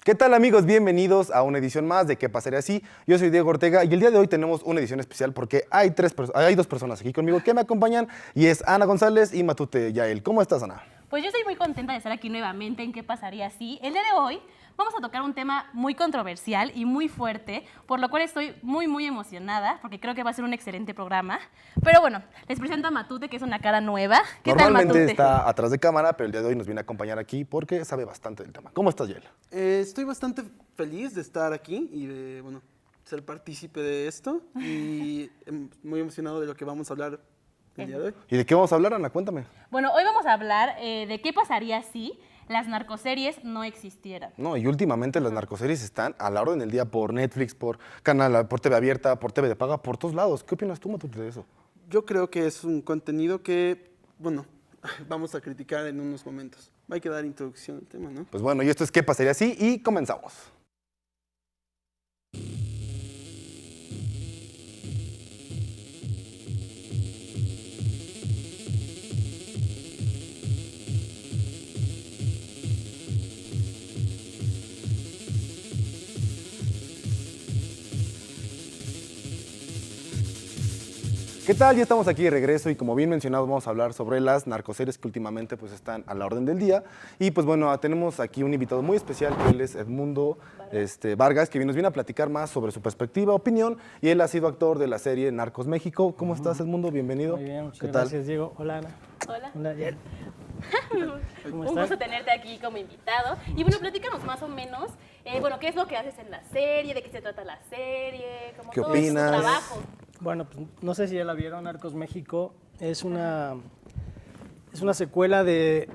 ¿Qué tal, amigos? Bienvenidos a una edición más de ¿Qué pasaría si? Yo soy Diego Ortega y el día de hoy tenemos una edición especial porque hay dos personas aquí conmigo que me acompañan y es Ana González y Matute Yael. ¿Cómo estás, Ana? Pues yo estoy muy contenta de estar aquí nuevamente en ¿Qué pasaría si? El día de hoy vamos a tocar un tema muy controversial y muy fuerte, por lo cual estoy muy emocionada porque creo que va a ser un excelente programa. Pero bueno, les presento a Matute, que es una cara nueva. ¿Qué tal, Normalmente Matute? está atrás de cámara, pero el día de hoy nos viene a acompañar aquí porque sabe bastante del tema. ¿Cómo estás, Yael? Estoy bastante feliz de estar aquí y de, ser partícipe de esto y muy emocionado de lo que vamos a hablar el día de hoy. ¿Y de qué vamos a hablar, Ana? Cuéntame. Bueno, hoy vamos a hablar de qué pasaría si las narcoseries no existieran. No, y últimamente las narcoseries están a la orden del día por Netflix, por Canal, por TV Abierta, por TV de Paga, por todos lados. ¿Qué opinas tú, Matute, de eso? Yo creo que es un contenido que, vamos a criticar en unos momentos. Hay que dar introducción al tema, ¿no? Pues bueno, y esto es ¿Qué pasaría si? Y comenzamos. ¿Qué tal? Ya estamos aquí de regreso y como bien mencionado vamos a hablar sobre las narcoseries que últimamente pues están a la orden del día. Y pues bueno, tenemos aquí un invitado muy especial, que él es Edmundo Vargas, que nos viene a platicar más sobre su perspectiva, opinión, y él ha sido actor de la serie Narcos México. ¿Cómo estás, Edmundo? Bienvenido. Muy bien, muchas ¿Qué tal? gracias, Diego. Hola, Ana. Hola. Hola, Yael. ¿Cómo Un estás? gusto tenerte aquí como invitado. Y bueno, platícanos más o menos, ¿qué es lo que haces en la serie? ¿De qué se trata la serie? Como ¿Qué todo opinas? tu trabajo. Bueno, pues no sé si ya la vieron, Narcos México. Es una secuela de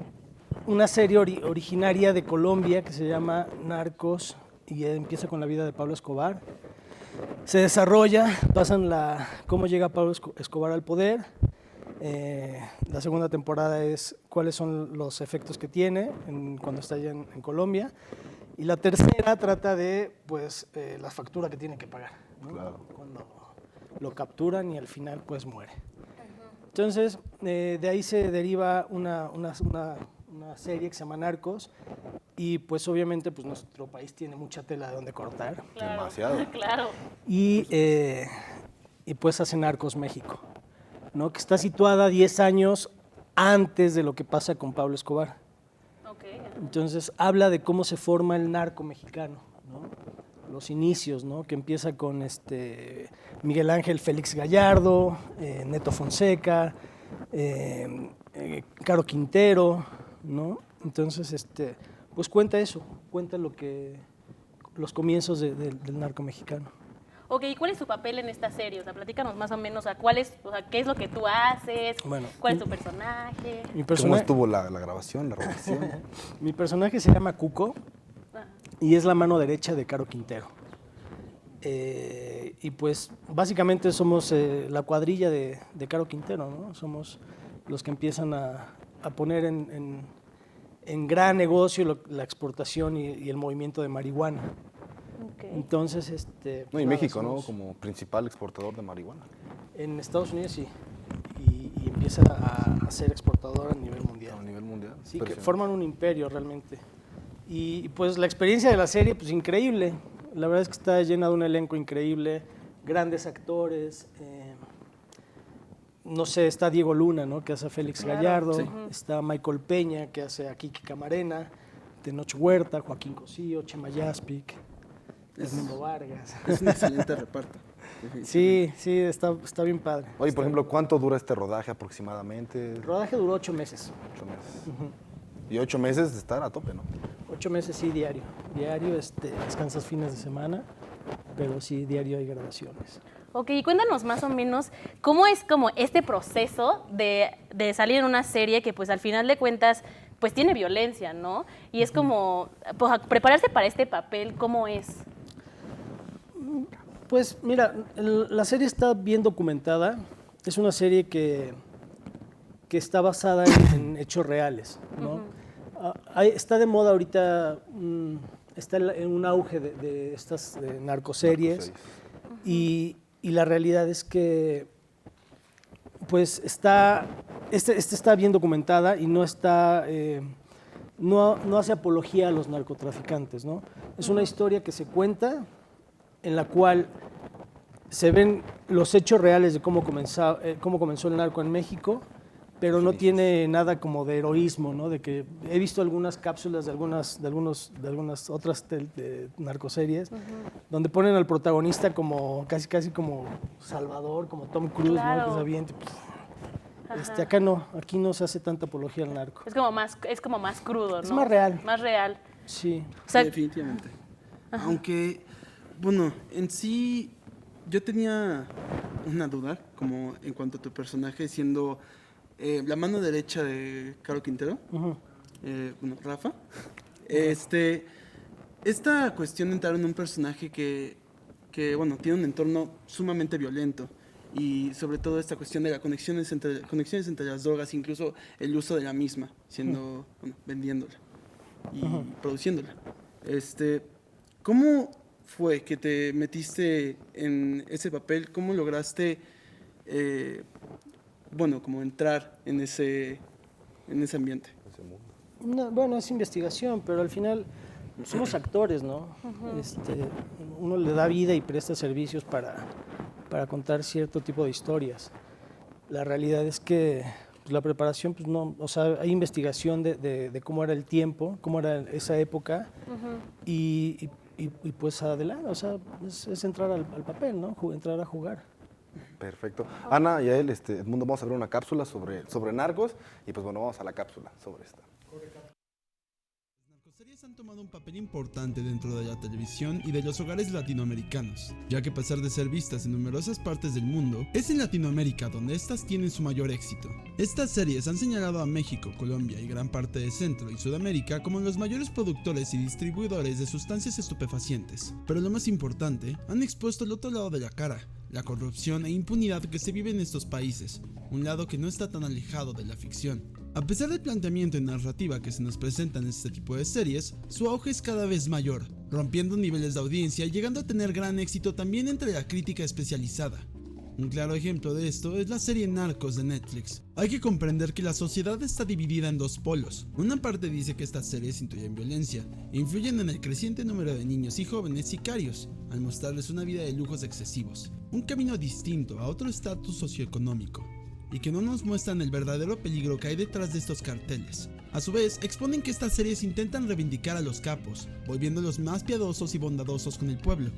una serie originaria de Colombia que se llama Narcos y empieza con la vida de Pablo Escobar. Se desarrolla, cómo llega Pablo Escobar al poder. La segunda temporada es cuáles son los efectos que tiene cuando está allá en Colombia. Y la tercera trata de la factura que tiene que pagar, ¿no? Claro. Cuando lo capturan y al final pues muere. Entonces, de ahí se deriva una serie que se llama Narcos y pues obviamente pues nuestro país tiene mucha tela de donde cortar Claro, Demasiado. Claro. y pues hace Narcos México, ¿no? Que está situada 10 años antes de lo que pasa con Pablo Escobar. Ok. Entonces habla de cómo se forma el narco mexicano, ¿no? Los inicios, ¿no? Que empieza con Miguel Ángel Félix Gallardo, Neto Fonseca, Caro Quintero, ¿no? Entonces, pues cuenta eso, cuenta los comienzos del narco mexicano. Ok, ¿y cuál es tu papel en esta serie? O sea, platícanos más o menos, qué es lo que tú haces, Bueno, cuál es tu personaje. Mi ¿Cómo personaje, estuvo la grabación, la rodación? mi personaje se llama Cuco y es la mano derecha de Caro Quintero. Y pues básicamente somos la cuadrilla de Caro Quintero, ¿no? Somos los que empiezan a poner en gran negocio la exportación y el movimiento de marihuana. Okay. Entonces, No, y nada, México, ¿no? somos- Como principal exportador de marihuana. En Estados Unidos sí, y empieza a ser exportador a nivel mundial. A nivel mundial. Sí, que Impresionante. forman un imperio realmente. Y pues la experiencia de la serie, pues increíble. La verdad es que está llena de un elenco increíble, grandes actores. No sé, está Diego Luna, ¿no? Que hace a Félix Claro, Gallardo. sí. Está Michael Peña, que hace a Kiki Camarena. Tenoch Huerta, Joaquín Cosío, Chema Yaspic, Edmundo Vargas. Es un excelente reparto. Sí, está bien padre. Oye, por ejemplo, ¿cuánto dura este rodaje aproximadamente? El rodaje duró 8 meses. 8 meses. Y 8 meses de estar a tope, ¿no? 8 meses sí, diario. Diario, descansas fines de semana, pero sí, diario hay grabaciones. Ok, y cuéntanos más o menos cómo es como este proceso de salir en una serie que pues al final de cuentas pues tiene violencia, ¿no? Y es como, pues, prepararse para este papel, ¿cómo es? Pues mira, la serie está bien documentada. Es una serie que está basada en hechos reales, ¿no? Está de moda ahorita, está en un auge de estas narcoseries y la realidad es que pues está bien documentada y no está no hace apología a los narcotraficantes, ¿no? Es una historia que se cuenta en la cual se ven los hechos reales de cómo comenzó el narco en México, pero no tiene nada como de heroísmo, ¿no? De que he visto algunas cápsulas de algunas otras de narcoseries, donde ponen al protagonista como casi como Salvador, como Tom Cruise, Claro. ¿no? Que se aviente, acá no, aquí no se hace tanta apología al narco. Es como más crudo, ¿no? Es más real. Más real. Sí. O sea, Definitivamente. Aunque, bueno, en sí yo tenía una duda, como en cuanto a tu personaje siendo la mano derecha de Caro Quintero, bueno, Rafa. Esta cuestión de entrar en un personaje que, bueno, tiene un entorno sumamente violento y sobre todo esta cuestión de las conexiones entre las drogas, incluso el uso de la misma, siendo, bueno, vendiéndola y produciéndola. ¿Cómo fue que te metiste en ese papel? ¿Cómo lograste, bueno, como entrar en ese ambiente? No, bueno, es investigación, pero al final somos actores, ¿no? Uno le da vida y presta servicios para contar cierto tipo de historias. La realidad es que pues, la preparación, pues no, o sea, hay investigación de cómo era el tiempo, cómo era esa época, y pues adelante, o sea, es entrar al papel, ¿no? Entrar a jugar. Perfecto. Ana y a él, Edmundo, vamos a ver una cápsula sobre narcos y pues bueno, vamos a la cápsula sobre esta. Las narcoseries han tomado un papel importante dentro de la televisión y de los hogares latinoamericanos, ya que a pesar de ser vistas en numerosas partes del mundo, es en Latinoamérica donde estas tienen su mayor éxito. Estas series han señalado a México, Colombia y gran parte de Centro y Sudamérica como los mayores productores y distribuidores de sustancias estupefacientes, pero lo más importante, han expuesto el otro lado de la cara, la corrupción e impunidad que se vive en estos países, un lado que no está tan alejado de la ficción. A pesar del planteamiento y narrativa que se nos presenta en este tipo de series, su auge es cada vez mayor, rompiendo niveles de audiencia y llegando a tener gran éxito también entre la crítica especializada. Un claro ejemplo de esto es la serie Narcos de Netflix. Hay que comprender que la sociedad está dividida en dos polos. Una parte dice que estas series incluyen violencia e influyen en el creciente número de niños y jóvenes sicarios, al mostrarles una vida de lujos excesivos, un camino distinto a otro estatus socioeconómico, y que no nos muestran el verdadero peligro que hay detrás de estos carteles. A su vez, exponen que estas series intentan reivindicar a los capos, volviéndolos más piadosos y bondadosos con el pueblo.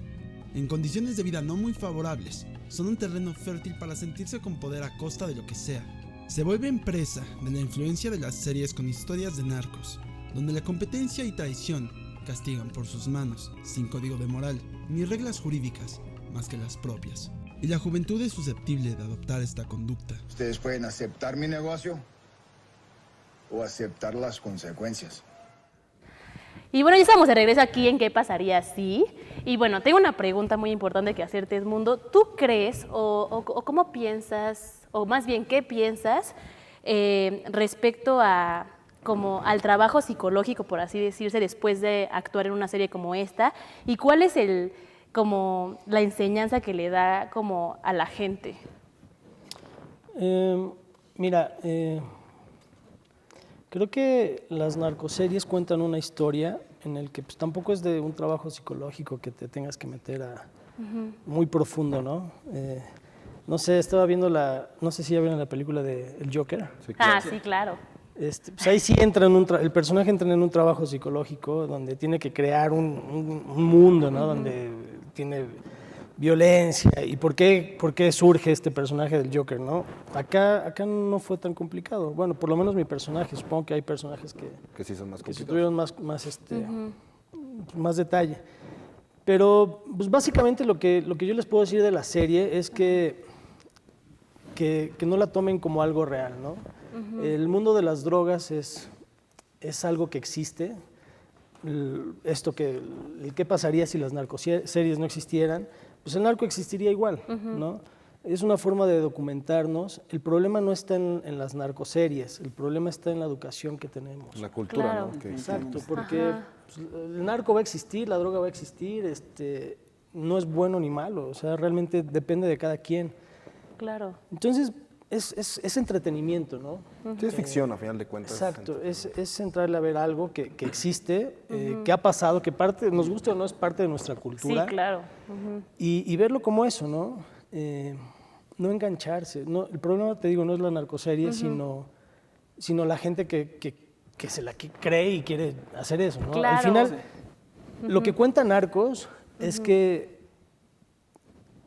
En condiciones de vida no muy favorables, son un terreno fértil para sentirse con poder a costa de lo que sea. Se vuelven presa de la influencia de las series con historias de narcos, donde la competencia y traición castigan por sus manos, sin código de moral ni reglas jurídicas más que las propias. Y la juventud es susceptible de adoptar esta conducta. Ustedes pueden aceptar mi negocio o aceptar las consecuencias. Y bueno, ya estamos de regreso aquí en ¿Qué pasaría si? Y bueno, tengo una pregunta muy importante que hacerte, Edmundo. ¿Tú crees o cómo piensas, o más bien, qué piensas respecto a como al trabajo psicológico, por así decirse, después de actuar en una serie como esta? ¿Y cuál es como la enseñanza que le da como a la gente? Mira, creo que las narcoseries cuentan una historia en el que pues, tampoco es de un trabajo psicológico que te tengas que meter a muy profundo, ¿no? No sé, estaba viendo no sé si ya vieron la película de El Joker. Sí, claro. Ah, sí, claro. Pues ahí sí entra el personaje entra en un trabajo psicológico donde tiene que crear un mundo, ¿no? Donde tiene violencia y por qué surge este personaje del Joker, ¿no? Acá no fue tan complicado. Bueno, por lo menos mi personaje. Supongo que hay personajes Que sí son más que sí complicados. tuvieron más detalle. Pero pues básicamente lo que yo les puedo decir de la serie es que no la tomen como algo real, ¿no? El mundo de las drogas es algo que existe. ¿Qué pasaría si las narcoseries no existieran? Pues el narco existiría igual, ¿no? Es una forma de documentarnos. El problema no está en las narcoseries, el problema está en la educación que tenemos. La cultura, Claro. ¿no? Que Exacto, porque pues, el narco va a existir, la droga va a existir, no es bueno ni malo, o sea, realmente depende de cada quien. Claro. Entonces, es entretenimiento, ¿no? Sí, es ficción, a final de cuentas. Exacto, es entrarle a ver algo que existe, que ha pasado, que parte, nos guste o no, es parte de nuestra Sí, cultura. claro. Y verlo como eso, ¿no? No engancharse. No, el problema, te digo, no es la narcoserie, sino la gente que se la cree y quiere hacer eso, ¿no? Claro. Al final, lo que cuenta Narcos es que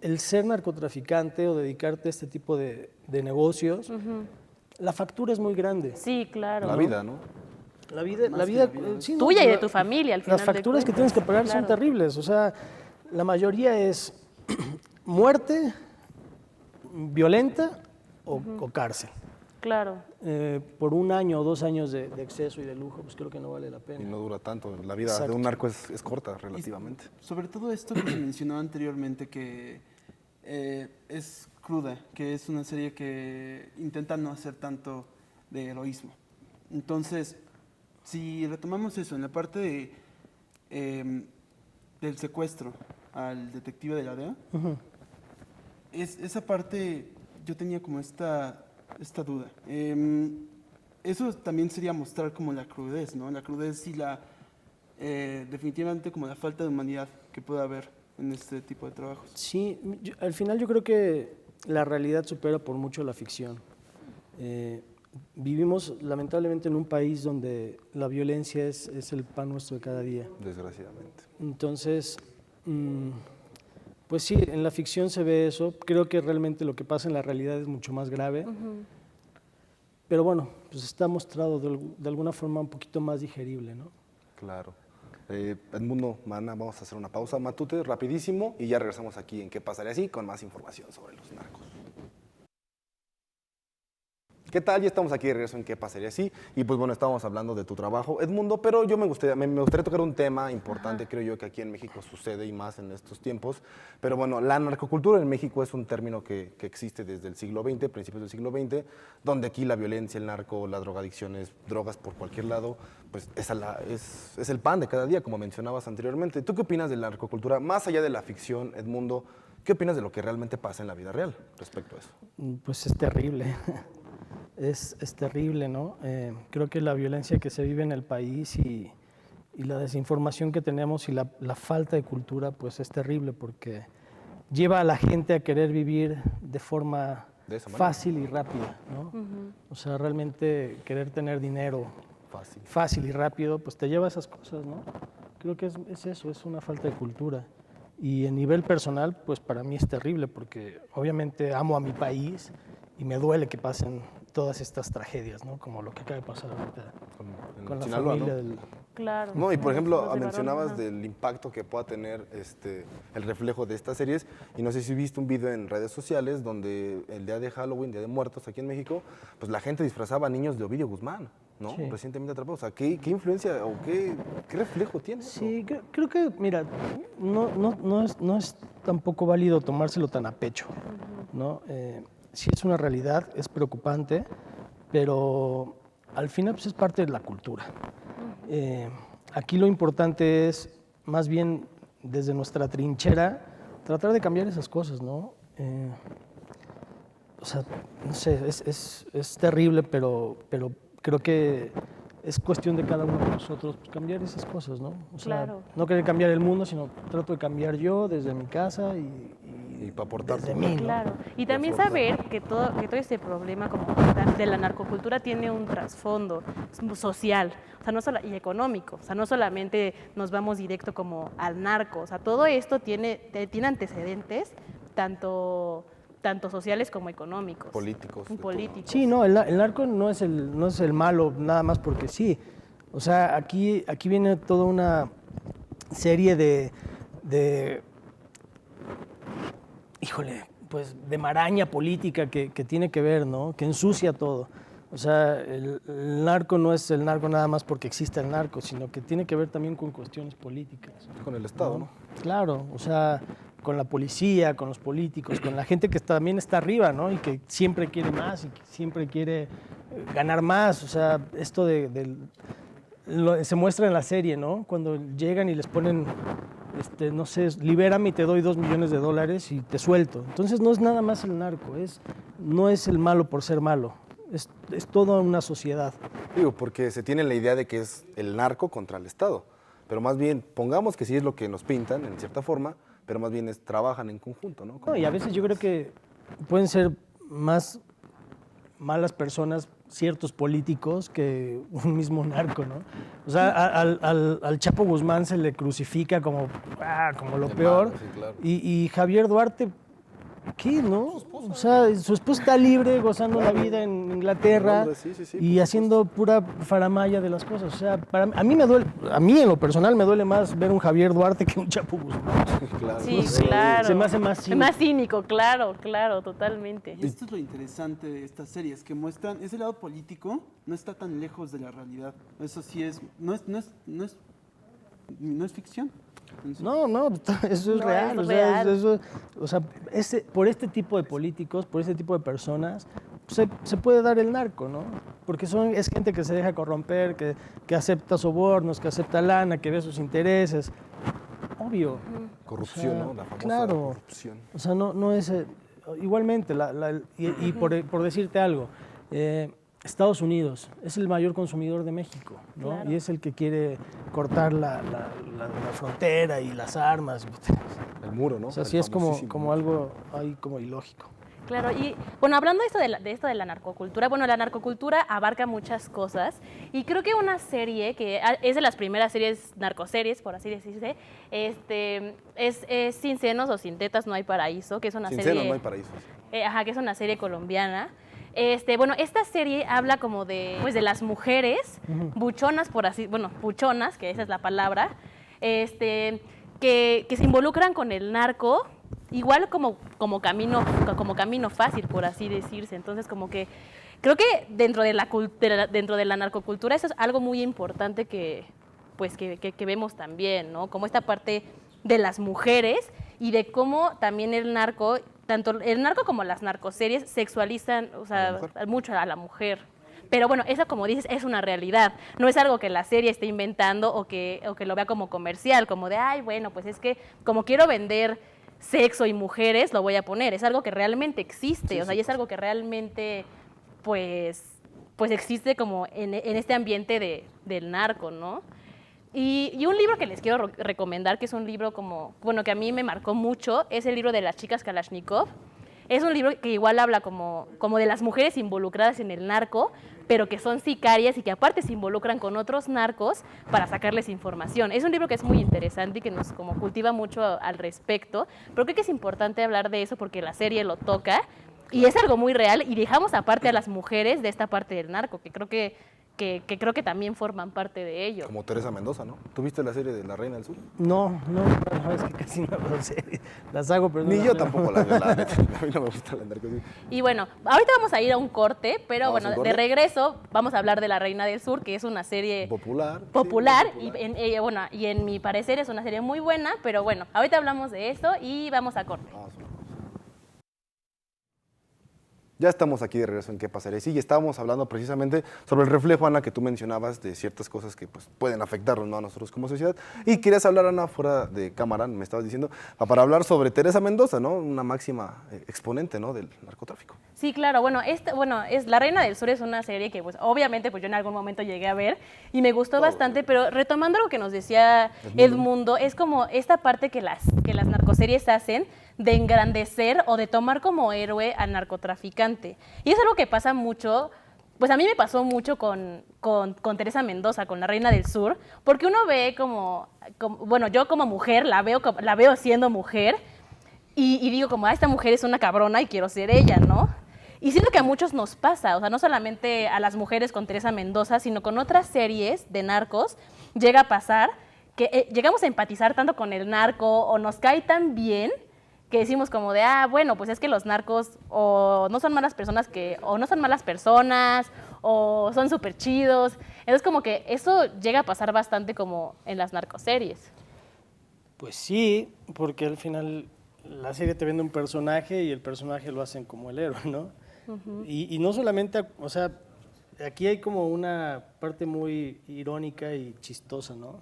el ser narcotraficante o dedicarte a este tipo de negocios, la factura es muy grande. Sí, claro. La vida, ¿no? La vida sí, no, Tuya y de tu familia, al final. las facturas que tienes que pagar son terribles. O sea, la mayoría es muerte violenta o cárcel. Claro. Por 1 año o 2 años de exceso y de lujo, pues creo que no vale la Y pena. no dura tanto. La vida Exacto. de un narco es corta, relativamente. Sobre todo esto que se mencionaba anteriormente, que es cruda, que es una serie que intenta no hacer tanto de heroísmo. Entonces, si retomamos eso, en la parte del secuestro al detective de la DEA, esa parte yo tenía como esta duda. Eso también sería mostrar como la crudez, ¿no? La crudez y definitivamente como la falta de humanidad que puede haber en este tipo de trabajos. Sí, al final yo creo que la realidad supera por mucho la ficción. Vivimos lamentablemente en un país donde la violencia es el pan nuestro de cada día. Desgraciadamente. Entonces, pues sí, en la ficción se ve eso. Creo que realmente lo que pasa en la realidad es mucho más grave. Pero bueno, pues está mostrado de alguna forma un poquito más digerible, ¿no? Claro. Edmundo, Mana, vamos a hacer una pausa. Matute, rapidísimo, y ya regresamos aquí en ¿Qué pasaría así? Con más información sobre los narcos. ¿Qué tal? Ya estamos aquí de regreso en ¿Qué pasaría así? Y pues bueno, estábamos hablando de tu trabajo, Edmundo, pero yo me gustaría tocar un tema importante, creo yo, que aquí en México sucede y más en estos tiempos. Pero bueno, la narcocultura en México es un término que existe desde el siglo XX, principios del siglo XX, donde aquí la violencia, el narco, las drogadicciones, drogas por cualquier lado, pues es el pan de cada día, como mencionabas anteriormente. ¿Tú qué opinas de la narcocultura? Más allá de la ficción, Edmundo, ¿qué opinas de lo que realmente pasa en la vida real respecto a eso? Pues es terrible. Es terrible, ¿no? Creo que la violencia que se vive en el país y la desinformación que tenemos y la falta de cultura, pues es terrible porque lleva a la gente a querer vivir de forma De esa manera. fácil y rápida, ¿no? O sea, realmente querer tener dinero fácil y rápido, pues te lleva a esas cosas, ¿no? Creo que es eso, es una falta de cultura. Y en nivel personal, pues para mí es terrible porque obviamente amo a mi país y me duele que pasen todas estas tragedias, ¿no? Como lo que acaba de pasar ahorita con la Sinaloa, familia ¿no? del... Claro. No, y por ejemplo, Los de mencionabas varón, del impacto que pueda tener el reflejo de estas series, y no sé si viste un video en redes sociales donde el día de Halloween, Día de Muertos aquí en México, pues la gente disfrazaba a niños de Ovidio Guzmán, ¿no? Sí. Recientemente atrapados. O sea, ¿qué influencia o qué reflejo tiene eso? Sí, creo que, mira, no es tampoco válido tomárselo tan a pecho, ¿no? Sí es una realidad, es preocupante, pero al final pues, es parte de la cultura. Aquí lo importante es, más bien desde nuestra trinchera, tratar de cambiar esas cosas, ¿no? O sea, no sé, es terrible, pero creo que es cuestión de cada uno de nosotros pues, cambiar esas cosas, ¿no? O sea, Claro. no querer cambiar el mundo, sino trato de cambiar yo desde mi casa Y para aportar desde tu mí, ¿no? Claro, y también saber que todo este problema como de la narcocultura tiene un trasfondo social, o sea, no solo, y económico, o sea, no solamente nos vamos directo como al narco, o sea, todo esto tiene antecedentes tanto sociales como económicos. Políticos. de todo. Políticos. Sí, no, el narco no es el malo nada más porque sí. O sea, aquí viene toda una serie de híjole, pues de maraña política que tiene que ver, ¿no? Que ensucia todo. O sea, el narco no es el narco nada más porque existe el narco, sino que tiene que ver también con cuestiones políticas. Con el Estado, ¿no? Claro, o sea, con la policía, con los políticos, con la gente que también está arriba, ¿no? Y que siempre quiere más y que siempre quiere ganar más. O sea, esto se muestra en la serie, ¿no? Cuando llegan y les ponen, no sé, libérame y te doy $2 millones y te suelto. Entonces no es nada más el narco, es no es el malo por ser malo, es toda una sociedad. Digo, porque se tiene la idea de que es el narco contra el Estado, pero más bien, pongamos que sí es lo que nos pintan, en cierta forma, pero más bien trabajan en conjunto, ¿no? No, y a veces yo creo que pueden ser más malas personas ciertos políticos que un mismo narco, ¿no? O sea, al Chapo Guzmán se le crucifica como lo De peor. malo, sí, claro. Y Javier Duarte, ¿qué, no? O sea, su esposa está libre, gozando la vida en Inglaterra En Londres, sí, sí, sí, y por haciendo pura faramalla de las cosas. O sea, a mí me duele, a mí en lo personal me duele más ver un Javier Duarte que un Chapo Guzmán. Claro. Sí, claro. Se me hace más cínico. Más cínico, claro, claro, totalmente. Y esto es lo interesante de estas series, que muestran ese lado político, no está tan lejos de la realidad. Eso sí no es ficción. No, eso es No, real. es O sea, real. por este tipo de políticos, por este tipo de personas, se puede dar el narco, ¿no? Porque es gente que se deja corromper, que acepta sobornos, que acepta lana, que ve sus intereses. Obvio. Corrupción, O sea, ¿no? La famosa claro. corrupción. O sea, no es... igualmente, por decirte algo, Estados Unidos es el mayor consumidor de México, ¿no? Claro. Y es el que quiere cortar la frontera y las armas. El muro, ¿no? O sea, El sí es famosísimo como muro. algo ahí como ilógico. Claro, y bueno, hablando de esto de la narcocultura, bueno, la narcocultura abarca muchas cosas y creo que una serie que es de las primeras series, narcoseries, por así decirse, es Sin senos o Sin tetas no hay paraíso, que es una Sin serie... senos no hay paraíso. que es una serie colombiana. Bueno, esta serie habla como de las mujeres buchonas, buchonas, que esa es la palabra, que se involucran con el narco, igual como camino fácil, por así decirse. Entonces, como que creo que dentro de la narcocultura eso es algo muy importante que vemos también, ¿no? Como esta parte de las mujeres y de cómo también el narco, tanto el narco como las narcoseries sexualizan, o sea, mucho a la mujer. Pero bueno, eso, como dices, es una realidad. No es algo que la serie esté inventando o que lo vea como comercial, como de, ay, bueno, pues es que como quiero vender sexo y mujeres, lo voy a poner. Es algo que realmente existe, o sea, y es algo que realmente, pues existe como en este ambiente del narco, ¿no? Y un libro que les quiero recomendar, que es un libro que a mí me marcó mucho, es el libro de las chicas Kalashnikov. Es un libro que igual habla como de las mujeres involucradas en el narco, pero que son sicarias y que aparte se involucran con otros narcos para sacarles información. Es un libro que es muy interesante y que nos como cultiva mucho al respecto, pero creo que es importante hablar de eso porque la serie lo toca y es algo muy real y dejamos aparte a las mujeres de esta parte del narco, que creo que también forman parte de ello. Como Teresa Mendoza, ¿no? ¿Tuviste la serie de La Reina del Sur? No, es que casi no veo series. Las hago, pero no Ni las yo veo. tampoco la veo, la neta. A mí no me gusta la narco. Y bueno, ahorita vamos a ir a un corte, pero ¿Vamos a bueno, un corte? de regreso vamos a hablar de La Reina del Sur, que es una serie Popular. popular sí, y y en mi parecer es una serie muy buena, pero bueno, ahorita hablamos de eso y vamos a corte. Vamos, vamos. Ya estamos aquí de regreso en ¿Qué pasaría? Sí, y estábamos hablando precisamente sobre el reflejo, Ana, que tú mencionabas de ciertas cosas que pues, pueden afectarnos, ¿no? A nosotros como sociedad. Y querías hablar, Ana, fuera de cámara, me estabas diciendo, para hablar sobre Teresa Mendoza, ¿no? Una máxima exponente, ¿no? Del narcotráfico. Sí, claro, bueno, es La Reina del Sur es una serie que pues obviamente pues yo en algún momento llegué a ver y me gustó bastante, pero retomando lo que nos decía Edmundo, es como esta parte que las narcoseries hacen de engrandecer o de tomar como héroe al narcotraficante. Y es algo que pasa mucho, pues a mí me pasó mucho con Teresa Mendoza, con La Reina del Sur, porque uno ve bueno, yo como mujer la veo siendo mujer y digo como, esta mujer es una cabrona y quiero ser ella, ¿no? Y siento que a muchos nos pasa, o sea, no solamente a las mujeres con Teresa Mendoza, sino con otras series de narcos, llega a pasar que llegamos a empatizar tanto con el narco o nos cae tan bien que decimos como de, bueno, pues es que los narcos o no son malas personas o son súper chidos. Entonces como que eso llega a pasar bastante como en las narcoseries. Pues sí, porque al final la serie te vende un personaje y el personaje lo hacen como el héroe, ¿no? Y no solamente, o sea, aquí hay como una parte muy irónica y chistosa, ¿no?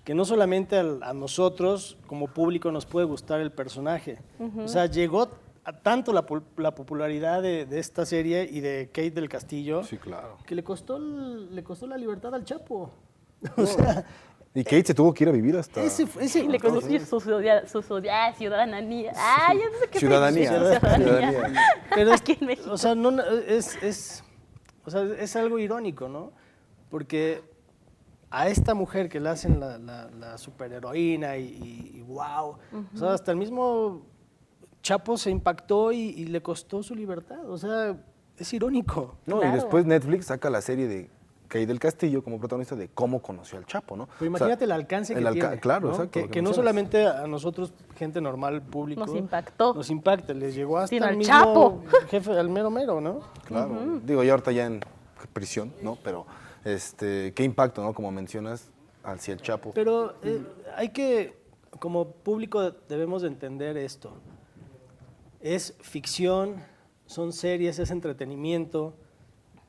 Que no solamente a nosotros como público nos puede gustar el personaje. O sea, llegó tanto la popularidad de esta serie y de Kate del Castillo, Sí, claro. que le costó la libertad al Chapo. O sea, Y Kate se tuvo que ir a vivir hasta Y le conoció su ciudadanía. Ay, ya no sé qué ciudadanía. ciudadanía. pero Aquí en México. o sea, es algo irónico, ¿no? Porque a esta mujer que le hacen la superheroína y wow, o sea, hasta el mismo Chapo se impactó y le costó su libertad. O sea, es irónico. No, Claro. y después Netflix saca la serie de Kate del Castillo como protagonista de cómo conoció al Chapo, ¿no? Pero imagínate el alcance que tiene. Claro, ¿no? exacto. lo Que no mencionas. solamente a nosotros, gente normal, público. Nos impactó. Nos impacta, les llegó hasta Sino el al mismo Chapo. jefe, al mero mero, ¿no? Claro. Digo, ya ahorita ya en prisión, ¿no? Pero qué impacto, ¿no? Como mencionas, hacia el Chapo. Pero hay que, como público, debemos de entender esto. Es ficción, son series, es entretenimiento.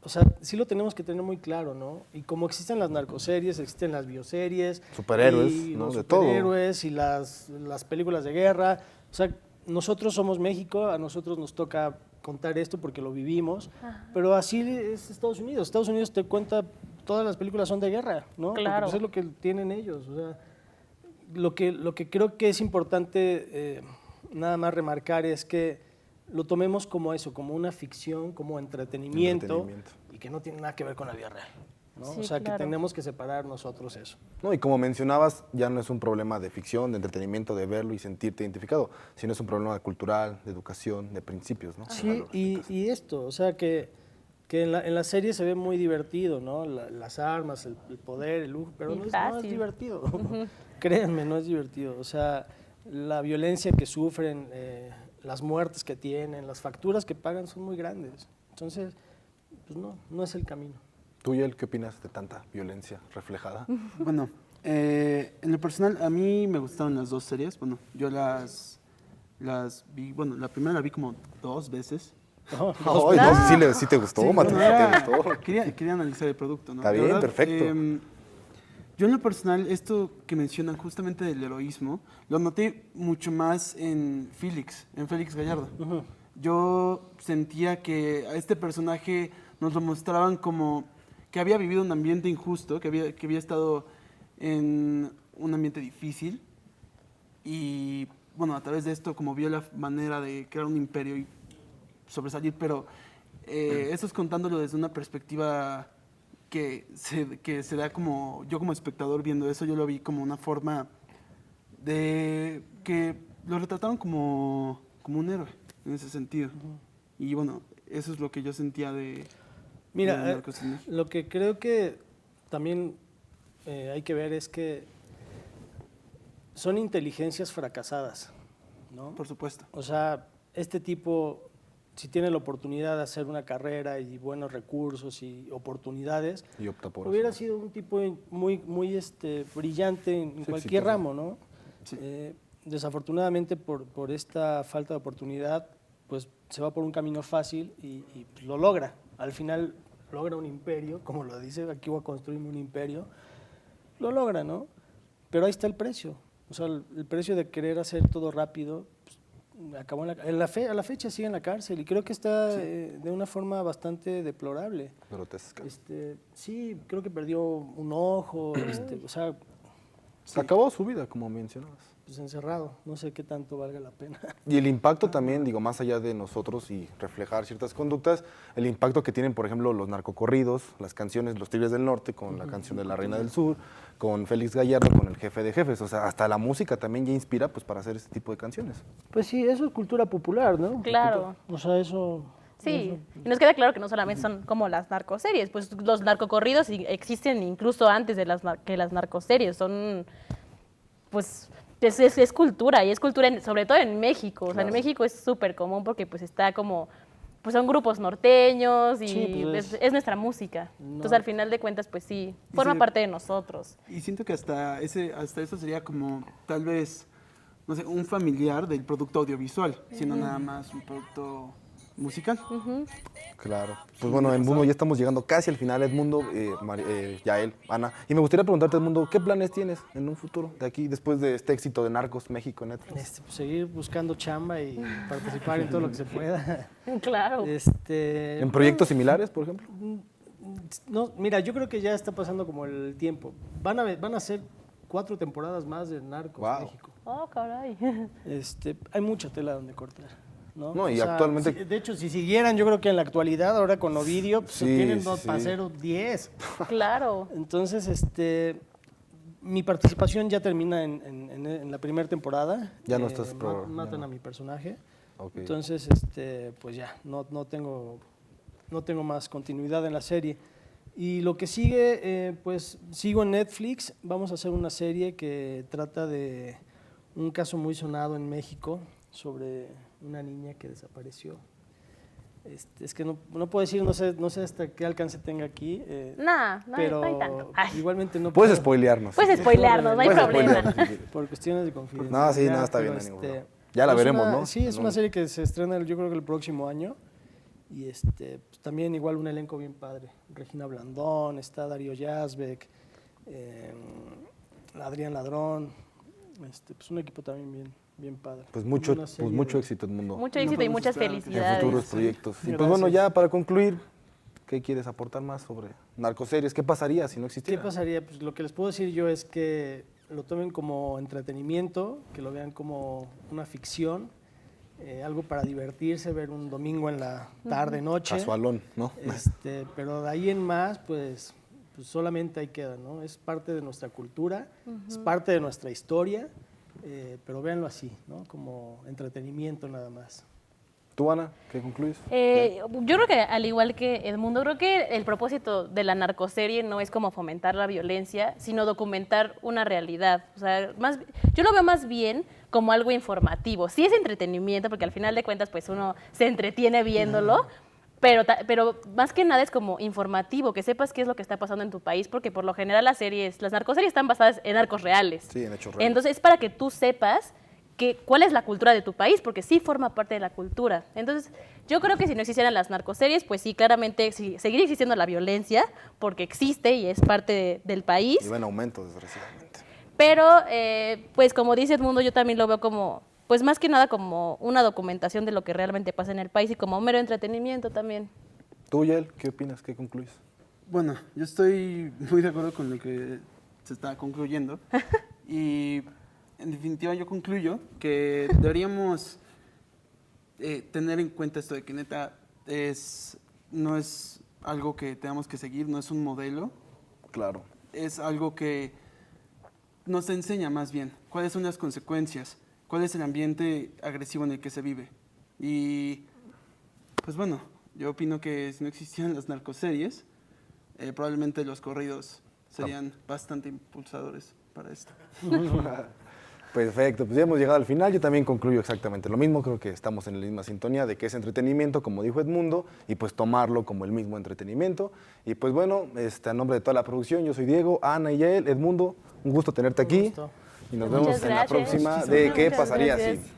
O sea, sí lo tenemos que tener muy claro, ¿no? Y como existen las narcoseries, existen las bioseries. Superhéroes, y ¿no? los De todo. superhéroes y las películas de guerra. O sea, nosotros somos México, a nosotros nos toca contar esto porque lo vivimos, pero así es Estados Unidos. Estados Unidos te cuenta, todas las películas son de guerra, ¿no? Porque, Claro. pues, es lo que tienen ellos. O sea, lo que creo que es importante nada más remarcar es que lo tomemos como eso, como una ficción, como entretenimiento, y que no tiene nada que ver con la vida real, ¿no? Sí, O sea, claro. que tenemos que separar nosotros eso. No, y como mencionabas, ya no es un problema de ficción, de entretenimiento, de verlo y sentirte identificado, sino es un problema cultural, de educación, de principios, ¿no? De Sí, valores, en y esto, o sea, que en la serie se ve muy divertido, ¿no? Las armas, el poder, el lujo, pero Y no es fácil. divertido. Créanme, no es divertido. O sea, la violencia que sufren, las muertes que tienen, las facturas que pagan son muy grandes. Entonces, pues no es el camino. ¿Tú, Yael, qué opinas de tanta violencia reflejada? Bueno, en lo personal, a mí me gustaron las dos series. Bueno, yo las vi, bueno, la primera la vi como 2 veces. Ay, no, sí te gustó, Mati, sí te gustó. Quería analizar el producto, ¿no? Está La bien, perfecto. Yo en lo personal, esto que mencionan justamente del heroísmo, lo noté mucho más en Félix Gallardo. Yo sentía que a este personaje nos lo mostraban como que había vivido un ambiente injusto, que había estado en un ambiente difícil y, bueno, a través de esto como vio la manera de crear un imperio y sobresalir, pero eso es contándolo desde una perspectiva que se da como, yo como espectador viendo eso, yo lo vi como una forma de que lo retrataron como un héroe en ese sentido. Y bueno, eso es lo que yo sentía de Mira, Narcos en México. lo que creo que también hay que ver es que son inteligencias fracasadas, ¿no? Por supuesto. O sea, este tipo, si tiene la oportunidad de hacer una carrera y buenos recursos y oportunidades, Y opta por hubiera eso. sido un tipo muy brillante en Sí, cualquier exitoso. ramo, ¿no? Sí. Desafortunadamente, por esta falta de oportunidad, pues se va por un camino fácil y pues, lo logra. Al final logra un imperio, como lo dice, aquí voy a construirme un imperio. Lo logra, ¿no? Pero ahí está el precio. O sea, el precio de querer hacer todo rápido, pues, acabó a la fecha sigue en la cárcel y creo que está de una forma bastante deplorable. Grotesca. Sí, creo que perdió un ojo, o sea, Acabó su vida, como mencionabas. pues encerrado, no sé qué tanto valga la pena. Y el impacto también, digo, más allá de nosotros y reflejar ciertas conductas, el impacto que tienen, por ejemplo, los narcocorridos, las canciones Los Tigres del Norte, con la canción de La Reina del Sur, con Félix Gallardo, con el Jefe de Jefes. O sea, hasta la música también ya inspira pues, para hacer este tipo de canciones. Pues sí, eso es cultura popular, ¿no? Claro. O sea, eso... Sí, y nos queda claro que no solamente son como las narcoseries, pues los narcocorridos existen incluso antes de que las narcoseries, son, pues, es cultura, y es cultura sobre todo en México, o sea, en Claro. México es súper común porque pues está como, pues son grupos norteños y Sí, pues es nuestra música, entonces al final de cuentas pues sí, forma Sí. parte de nosotros. Y siento que hasta eso sería como tal vez, no sé, un familiar del producto audiovisual, siendo nada más un producto musical. Claro. Pues bueno, Edmundo, ya estamos llegando casi al final. Edmundo, Yael, Ana. Y me gustaría preguntarte, Edmundo, ¿qué planes tienes en un futuro de aquí, después de este éxito de Narcos México Netflix? Pues, seguir buscando chamba y participar en todo lo que se pueda. Claro. ¿En proyectos similares, por ejemplo? No, mira, yo creo que ya está pasando como el tiempo. Van a ser 4 temporadas más de Narcos Wow. México. Oh, caray. Hay mucha tela donde cortar. No, No, y actualmente- de hecho, si siguieran, yo creo que en la actualidad, ahora con Ovidio, pues Sí, tienen sí, dos sí. para hacer 10. Claro. Entonces, mi participación ya termina en la primera temporada. Ya no estás matan ya a mi personaje. Ok. Entonces, pues ya, no tengo más continuidad en la serie. Y lo que sigue, pues sigo en Netflix. Vamos a hacer una serie que trata de un caso muy sonado en México sobre una niña que desapareció. Es que no puedo decir, no sé hasta qué alcance tenga aquí. No pero hay tanto. Ay. igualmente no Puedes puedo, spoilearnos. Puedes spoilearnos, no hay Puedes problema. spoilearnos, si quieres. por cuestiones de confidencialidad. No, sí, no, está pero bien, no hay ningún problema. Ya la es veremos, una- ¿no? Sí, es En una un- serie que se estrena yo creo que el próximo año. Y pues, también igual un elenco bien padre. Regina Blandón, está Darío Yazbek, Adrián Ladrón. Pues un equipo también bien padre. Pues mucho, Una pues serie mucho de- éxito, Edmundo. Mucho éxito y podemos muchas esperar que- En felicidades. futuros proyectos. Y pues Gracias. bueno, ya para concluir, ¿qué quieres aportar más sobre narcoseries? ¿Qué pasaría si no ¿Qué existiera? pasaría? Pues lo que les puedo decir yo es que lo tomen como entretenimiento, que lo vean como una ficción, algo para divertirse, ver un domingo en la tarde, noche. Casualón, ¿no? Pero de ahí en más, pues solamente ahí queda, ¿no? Es parte de nuestra cultura, es parte de nuestra historia, pero véanlo así, ¿no? Como entretenimiento nada más. ¿Tú, Ana, qué concluyes? Yo creo que al igual que Edmundo, creo que el propósito de la narcoserie no es como fomentar la violencia, sino documentar una realidad. O sea, yo lo veo más bien como algo informativo. Sí es entretenimiento, porque al final de cuentas pues uno se entretiene viéndolo, pero más que nada es como informativo, que sepas qué es lo que está pasando en tu país, porque por lo general las narcoseries están basadas en narcos reales. Sí, en hechos reales. Entonces es para que tú sepas cuál es la cultura de tu país, porque sí forma parte de la cultura. Entonces, yo creo que si no existieran las narcoseries, pues sí, claramente seguiría existiendo la violencia, porque existe y es parte del país. Y va en aumento, desgraciadamente. Pero, pues como dice Edmundo, yo también lo veo como, pues más que nada como una documentación de lo que realmente pasa en el país y como mero entretenimiento también. ¿Tú, Yael, qué opinas? ¿Qué concluyes? Bueno, yo estoy muy de acuerdo con lo que se está concluyendo. Y en definitiva yo concluyo que deberíamos tener en cuenta esto de que neta no es algo que tengamos que seguir, no es un modelo, Claro. es algo que nos enseña más bien cuáles son las consecuencias, cuál es el ambiente agresivo en el que se vive. Y pues bueno, yo opino que si no existieran las narcoseries, probablemente los corridos serían bastante impulsadores para esto. Perfecto, pues ya hemos llegado al final. Yo también concluyo exactamente lo mismo. Creo que estamos en la misma sintonía de que es entretenimiento, como dijo Edmundo, y pues tomarlo como el mismo entretenimiento. Y pues bueno, a nombre de toda la producción, yo soy Diego, Ana y Yael. Edmundo, un gusto tenerte Un aquí. gusto. Y nos Muchas vemos en la gracias. próxima de ¿Qué Muchas pasaría gracias. si?